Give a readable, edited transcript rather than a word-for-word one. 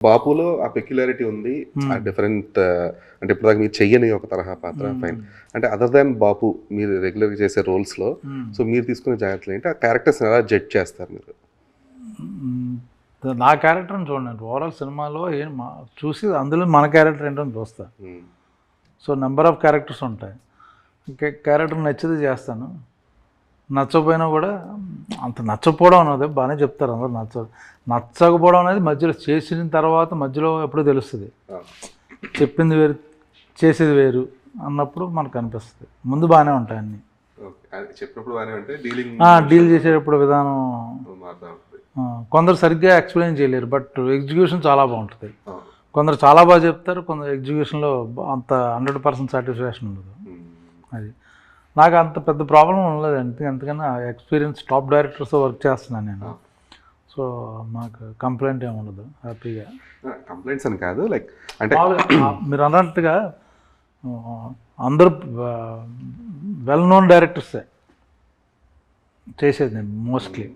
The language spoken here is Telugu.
బాపులో ఆ పెక్యులారిటీ ఉంది. ఆ డిఫరెంట్ అంటే ఇప్పటిదాకా మీరు చెయ్యని ఒక తరహా పాత్ర ఫైన్. అంటే అదర్ దాన్ బాపు మీరు రెగ్యులర్‌గా చేసే రోల్స్‌లో సో మీరు తీసుకునే జాగ్రత్తలు ఏంటి? ఆ క్యారెక్టర్స్‌ని ఎలా జడ్జ్ చేస్తారు మీరు? నా క్యారెక్టర్ని చూడండి, ఓవరాల్ సినిమాలో ఏం చూసి అందులో మన క్యారెక్టర్ ఏంటో చూస్తా. సో నెంబర్ ఆఫ్ క్యారెక్టర్స్ ఉంటాయి. క్యారెక్టర్ నచ్చితే చేస్తాను, నచ్చకపోయినా కూడా అంత నచ్చకపోవడం అనేది బాగానే చెప్తారు అందరూ. నచ్చకపోవడం అనేది మధ్యలో చేసిన తర్వాత మధ్యలో ఎప్పుడో తెలుస్తుంది. చెప్పింది వేరు చేసేది వేరు అన్నప్పుడు మనకు అనిపిస్తుంది. ముందు బాగానే ఉంటాయి అన్నీ. చెప్పినప్పుడు బాగానే ఉంటాయి, డీల్ చేసేటప్పుడు విధానం కొందరు సరిగ్గా ఎక్స్ప్లెయిన్ చేయలేరు, బట్ ఎగ్జిక్యూషన్ చాలా బాగుంటుంది. కొందరు చాలా బాగా చెప్తారు, కొందరు ఎగ్జిక్యూషన్లో అంత 100% సాటిస్ఫాక్షన్ ఉండదు. అది నాకు అంత పెద్ద ప్రాబ్లం ఉండలేదండి. ఎందుకని ఆ ఎక్స్పీరియన్స్ టాప్ డైరెక్టర్స్తో వర్క్ చేస్తున్నాను నేను. సో మాకు కంప్లైంట్ ఏమి ఉండదు, హ్యాపీగా. కంప్లైంట్స్ అని కాదు, లైక్ అంటే మీరు అన్నట్టుగా అందరూ వెల్ నోన్ డైరెక్టర్సే చేసేది నేను మోస్ట్లీ.